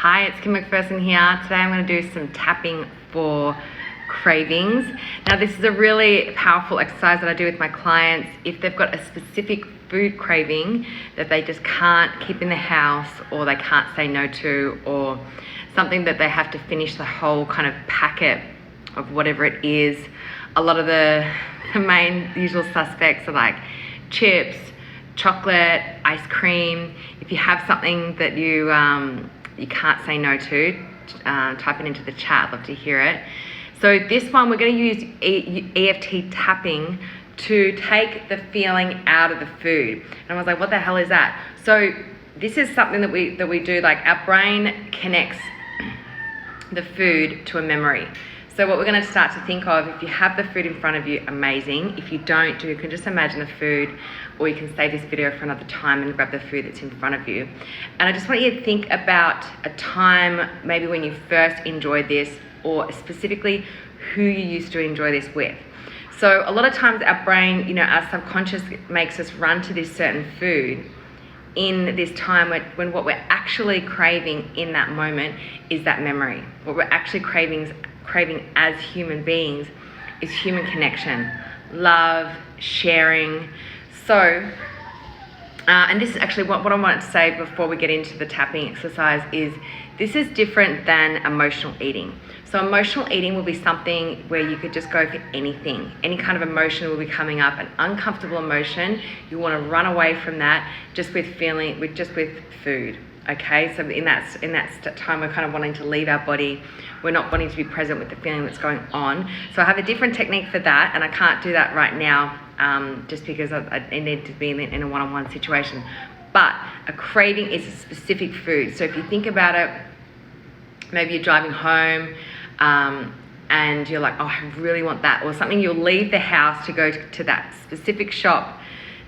Hi, it's Kim McPherson here. Today I'm going to do some tapping for cravings. Now this is a really powerful exercise that I do with my clients if they've got a specific food craving that they just can't keep in the house, or they can't say no to, or something that they have to finish the whole kind of packet of whatever it is. A lot of the main usual suspects are like chips, chocolate, ice cream. If you have something that you can't say no to, type it into the chat. I'd love to hear it. So this one, we're going to use EFT tapping to take the feeling out of the food. And I was like, what the hell is that? So this is something that we do, like our brain connects the food to a memory. So what we're going to start to think of, if you have the food in front of you, amazing. If you don't, you can just imagine the food, or you can save this video for another time and grab the food that's in front of you. And I just want you to think about a time maybe when you first enjoyed this, or specifically who you used to enjoy this with. So a lot of times our brain, our subconscious makes us run to this certain food in this time when what we're actually craving in that moment is that memory. What we're actually craving as human beings is human connection, love, sharing. So, and this is actually what I wanted to say before we get into the tapping exercise is this is different than emotional eating. So emotional eating will be something where you could just go for anything. Any kind of emotion will be coming up, an uncomfortable emotion. You want to run away from that just with food. Okay, so in that time, we're kind of wanting to leave our body. We're not wanting to be present with the feeling that's going on. So I have a different technique for that, and I can't do that right now just because I need to be in a one-on-one situation. But a craving is a specific food. So if you think about it, maybe you're driving home and you're like, oh, I really want that, or something. You'll leave the house to go to that specific shop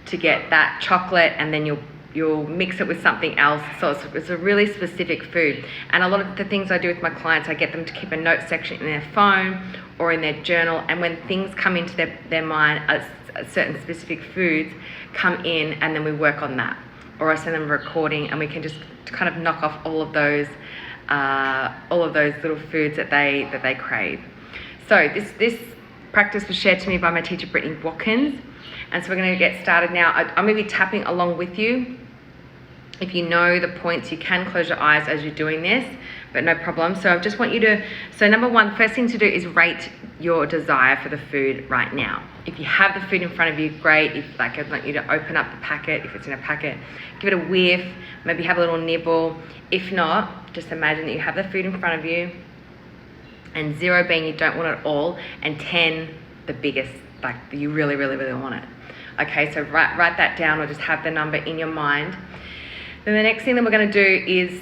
to get that chocolate, and then you'll mix it with something else. So it's a really specific food. And a lot of the things I do with my clients, I get them to keep a note section in their phone or in their journal. And when things come into their mind, certain specific foods come in, and then we work on that. Or I send them a recording, and we can just kind of knock off all of those little foods that they crave. So this practice was shared to me by my teacher, Brittany Watkins. And so we're going to get started now. I'm going to be tapping along with you. If you know the points, you can close your eyes as you're doing this, but no problem. So I just want you to, number one, first thing to do is rate your desire for the food right now. If you have the food in front of you, great. I'd want you to open up the packet, if it's in a packet, give it a whiff, maybe have a little nibble. If not, just imagine that you have the food in front of you, and 0 being you don't want it all, and 10 the biggest, like you really, really, really want it. Okay, so write that down, or just have the number in your mind. Then the next thing that we're going to do is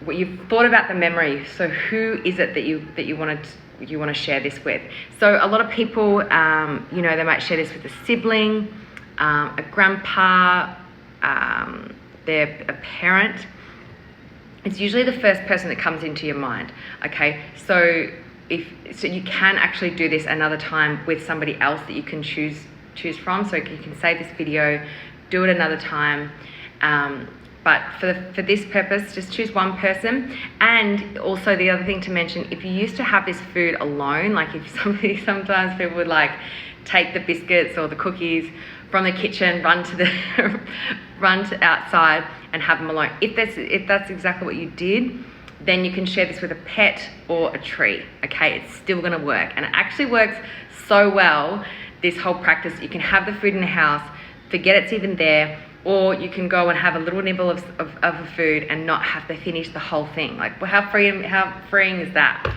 what you've thought about the memory. So who is it that you want to share this with? So a lot of people, they might share this with a sibling, a grandpa, a parent. It's usually the first person that comes into your mind. Okay, so you can actually do this another time with somebody else that you can choose from. So you can save this video, do it another time. But for this purpose, just choose one person. And also the other thing to mention, if you used to have this food alone, like sometimes people would like take the biscuits or the cookies from the kitchen, run to outside and have them alone. If that's exactly what you did, then you can share this with a pet or a tree. Okay, it's still gonna work. And it actually works so well, this whole practice. You can have the food in the house, forget it's even there, or you can go and have a little nibble of a food and not have to finish the whole thing. Like, well, how freeing is that?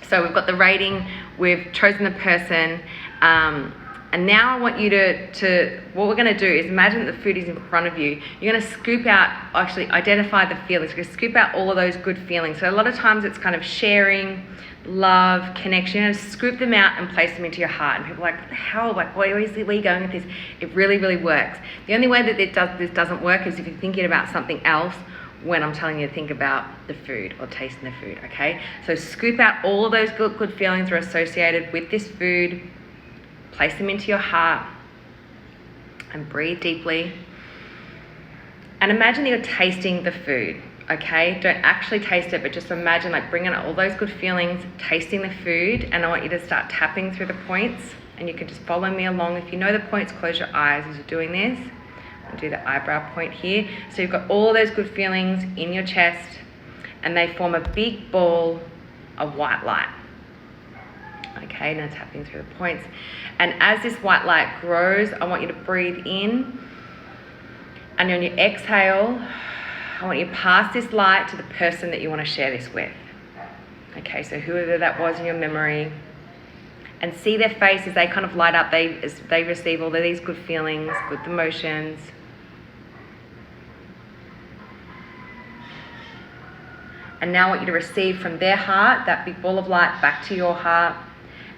So we've got the rating, we've chosen the person, and now I want you to what we're gonna do is imagine that the food is in front of you. You're gonna scoop out, actually identify the feelings. You're gonna scoop out all of those good feelings. So a lot of times it's kind of sharing, love, connection, and scoop them out and place them into your heart. And people are like, what the hell? Like, where are you going with this? It really, really works. The only way that this doesn't work is if you're thinking about something else when I'm telling you to think about the food or tasting the food, okay? So scoop out all of those good feelings that are associated with this food, place them into your heart, and breathe deeply. And imagine that you're tasting the food. Okay, don't actually taste it, but just imagine like bringing all those good feelings, tasting the food, and I want you to start tapping through the points, and you can just follow me along. If you know the points, close your eyes as you're doing this. I'll do the eyebrow point here. So you've got all those good feelings in your chest, and they form a big ball of white light. Okay, now tapping through the points. And as this white light grows, I want you to breathe in, and on your exhale, I want you to pass this light to the person that you want to share this with. Okay, so whoever that was in your memory, and see their face as they kind of light up, as they receive all of these good feelings, good emotions. And now I want you to receive from their heart that big ball of light back to your heart,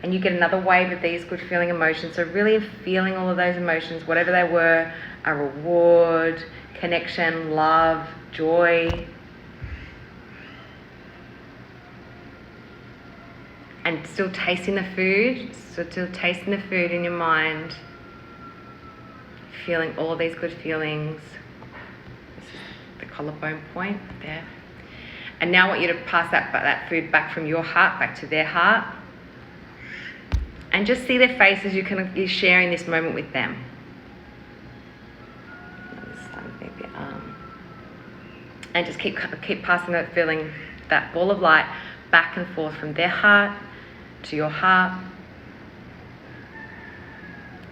and you get another wave of these good feeling emotions. So really feeling all of those emotions, whatever they were, a reward, connection, love, joy. And still tasting the food, in your mind, feeling all of these good feelings. This is the collarbone point there. And now I want you to pass that food back from your heart back to their heart. And just see their faces. You're sharing this moment with them. And just keep passing that feeling, that ball of light, back and forth from their heart to your heart,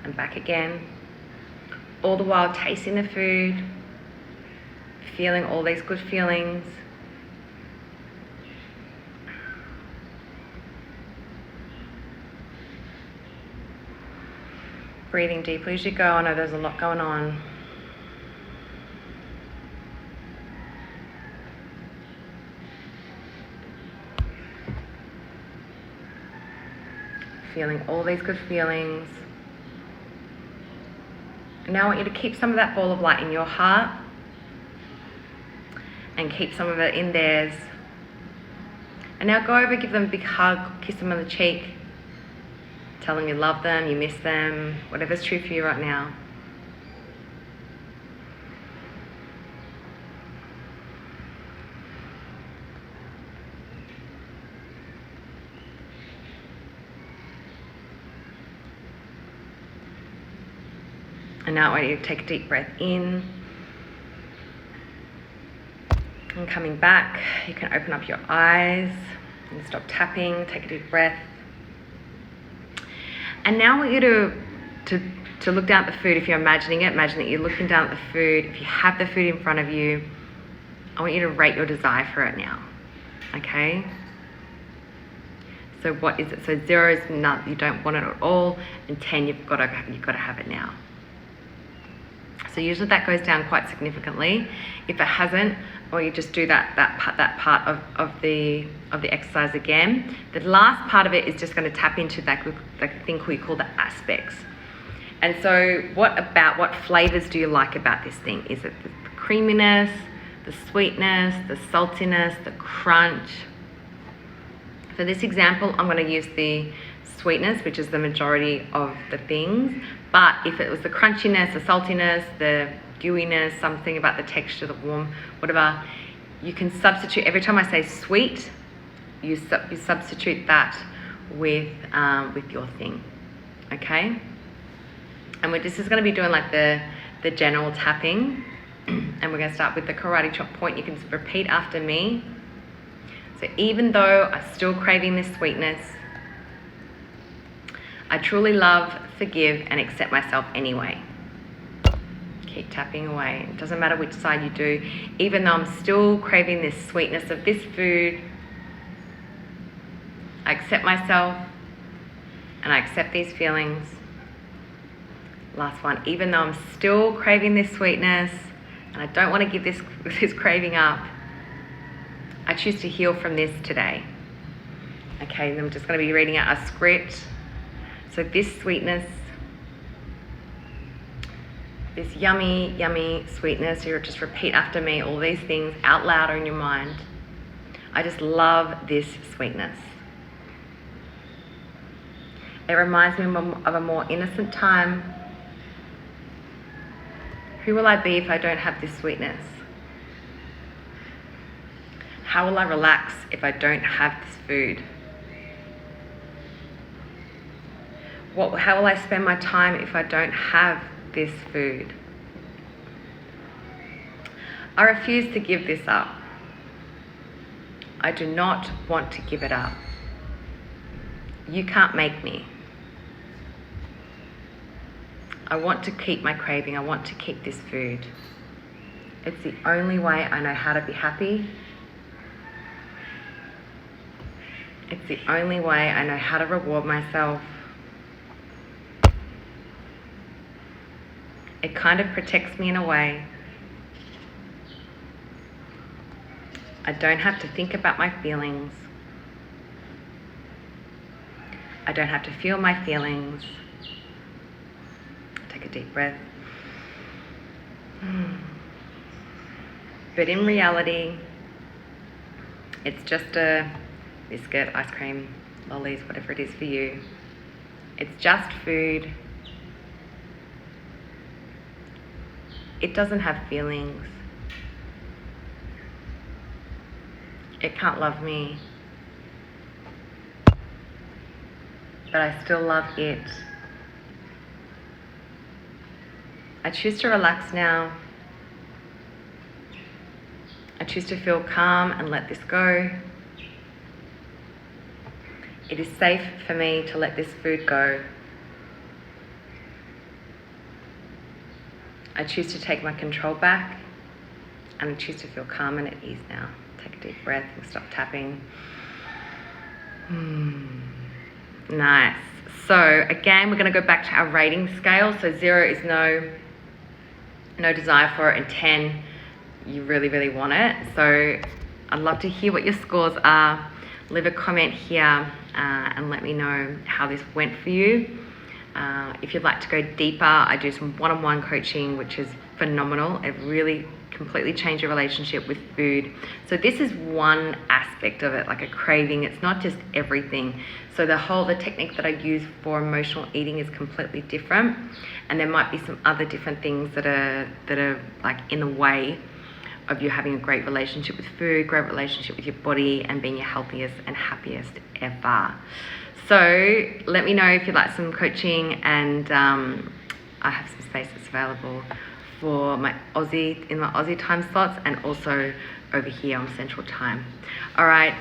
and back again. All the while tasting the food, feeling all these good feelings. Breathing deeply as you go. I know there's a lot going on. Feeling all these good feelings. And now I want you to keep some of that ball of light in your heart and keep some of it in theirs. And now go over, give them a big hug, kiss them on the cheek, tell them you love them, you miss them, whatever's true for you right now. And now I want you to take a deep breath in. And coming back, you can open up your eyes and stop tapping, take a deep breath. And now I want you to look down at the food. If you're imagining it, imagine that you're looking down at the food. If you have the food in front of you, I want you to rate your desire for it now. Okay? So what is it? So 0 is not, you don't want it at all, and 10, you've got to have it now. So usually that goes down quite significantly. If it hasn't, or you just do that part of the exercise again. The last part of it is just going to tap into that thing we call the aspects. And so what flavors do you like about this thing? Is it the creaminess, the sweetness, the saltiness, the crunch? For this example, I'm going to use the sweetness, which is the majority of the things. But if it was the crunchiness, the saltiness, the dewiness, something about the texture, the warm, whatever, you can substitute. Every time I say sweet, you substitute that with your thing, okay? And this is going to be doing like the general tapping, and we're going to start with the karate chop point. You can repeat after me. So even though I'm still craving this sweetness, I truly love, forgive, and accept myself anyway. Keep tapping away. It doesn't matter which side you do. Even though I'm still craving this sweetness of this food, I accept myself and I accept these feelings. Last one. Even though I'm still craving this sweetness and I don't want to give this craving up, I choose to heal from this today. Okay, and I'm just going to be reading out a script. So this sweetness, this yummy, yummy sweetness, you just repeat after me all these things out loud or in your mind. I just love this sweetness. It reminds me of a more innocent time. Who will I be if I don't have this sweetness? How will I relax if I don't have this food? How will I spend my time if I don't have this food? I refuse to give this up. I do not want to give it up. You can't make me. I want to keep my craving. I want to keep this food. It's the only way I know how to be happy. It's the only way I know how to reward myself. It kind of protects me in a way. I don't have to think about my feelings. I don't have to feel my feelings. Take a deep breath. But in reality, it's just a biscuit, ice cream, lollies, whatever it is for you. It's just food. It doesn't have feelings. It can't love me. But I still love it. I choose to relax now. I choose to feel calm and let this go. It is safe for me to let this food go. I choose to take my control back, and I choose to feel calm and at ease now. Take a deep breath and stop tapping. Nice. So again, we're going to go back to our rating scale. So 0 is no desire for it, and 10, you really, really want it. So I'd love to hear what your scores are. Leave a comment here and let me know how this went for you. If you'd like to go deeper, I do some one-on-one coaching, which is phenomenal. It really completely changed your relationship with food. So this is one aspect of it, like a craving. It's not just everything. So the technique that I use for emotional eating is completely different, and there might be some other different things that are like in the way of you having a great relationship with food, great relationship with your body, and being your healthiest and happiest ever. So let me know if you'd like some coaching, and I have some spaces available for in my Aussie time slots, and also over here on Central Time. All right,